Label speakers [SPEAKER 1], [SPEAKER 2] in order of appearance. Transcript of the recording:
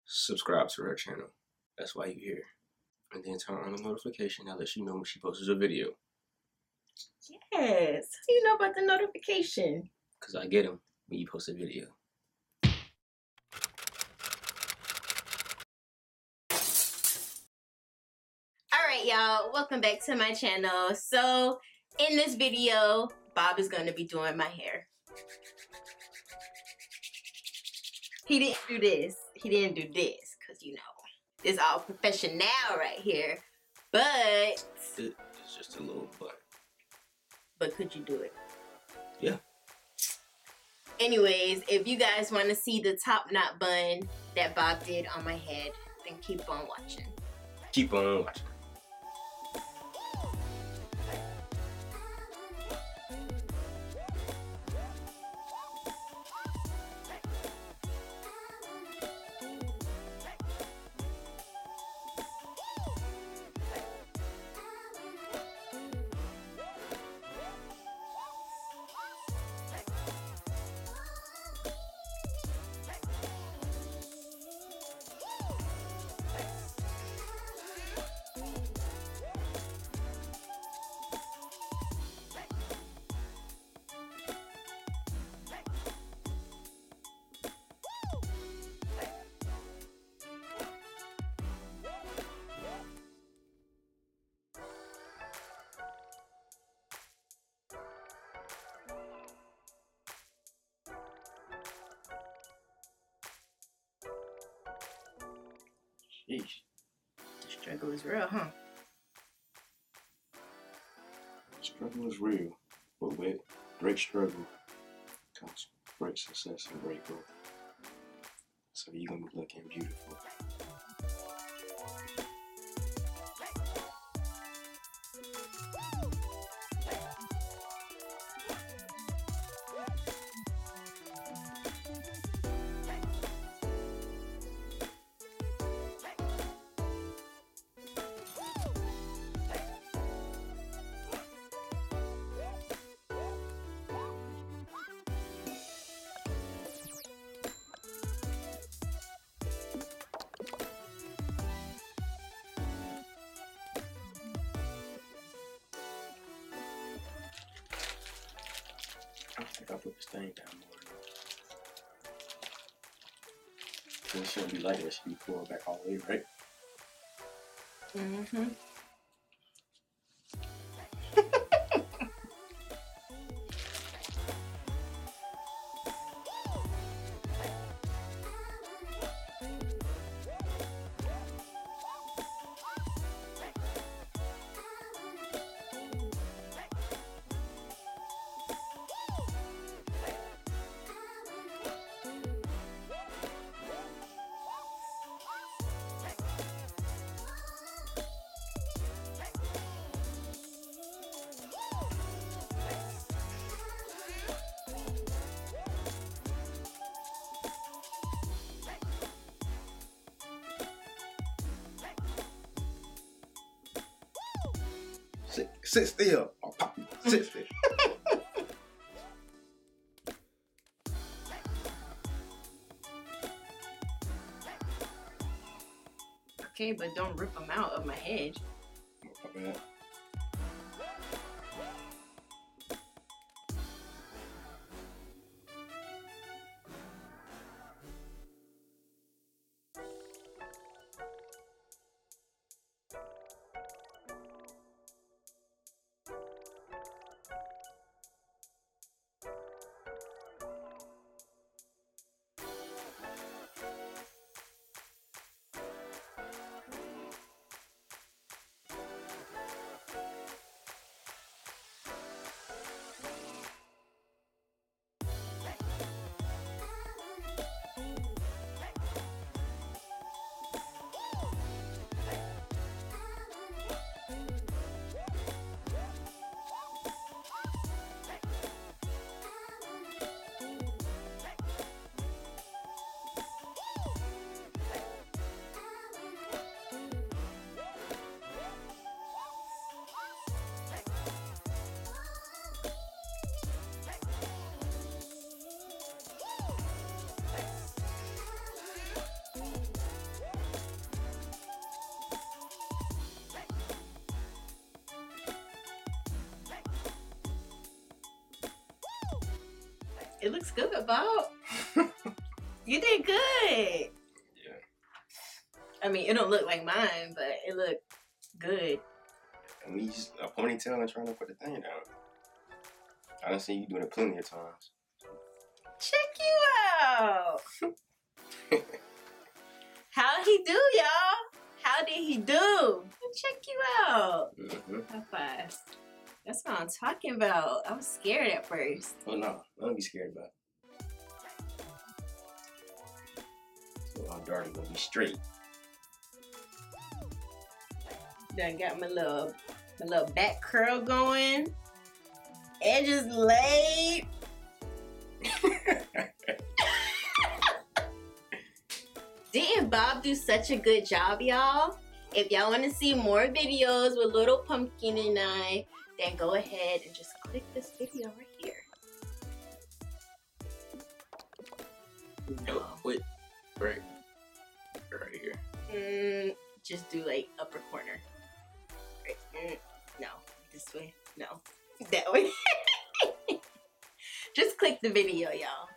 [SPEAKER 1] subscribe to her channel. That's why you're here. And then turn on the notification that lets you know when she posts a video.
[SPEAKER 2] Yes. How you know about the notification?
[SPEAKER 1] Because I get them when you post a video.
[SPEAKER 2] Alright y'all, welcome back to my channel. So in this video, Bob is going to be doing my hair. He didn't do this. He didn't do this. Because you know, it's all professional right here. But
[SPEAKER 1] It's just a little butt.
[SPEAKER 2] But could you do it?
[SPEAKER 1] Yeah.
[SPEAKER 2] Anyways, if you guys want to see the top knot bun that Bob did on my head, then keep on watching.
[SPEAKER 1] Keep on watching.
[SPEAKER 2] Sheesh. The struggle is real, huh?
[SPEAKER 1] Struggle is real, but with great struggle comes great success and great growth. So you're gonna be looking beautiful. I think I put this thing down more. It shouldn't be like that. It should be pulled back all the way, right?
[SPEAKER 2] Mm-hmm.
[SPEAKER 1] Sit still. I'll pop you. Sit still.
[SPEAKER 2] Okay, but don't rip them out of my head.
[SPEAKER 1] My bad.
[SPEAKER 2] It looks good, Bob. You did good.
[SPEAKER 1] Yeah.
[SPEAKER 2] I mean, it don't look like mine, but it looked good.
[SPEAKER 1] I mean, use a ponytail and trying to put the thing down. I done seen you doing it plenty of times.
[SPEAKER 2] Check you out. How'd he do, y'all? How did he do? Check you out. High five. That's what I'm talking about. I was scared at first.
[SPEAKER 1] Oh no, don't be scared about it. So our daughter gonna be straight.
[SPEAKER 2] Done got my little back curl going. Edges laid. Didn't Bob do such a good job, y'all? If y'all want to see more videos with Little Pumpkin and I, then go ahead and just click this video right here.
[SPEAKER 1] No, wait, right here.
[SPEAKER 2] Just do like upper corner. Right. No, this way. No, that way. Just click the video, y'all.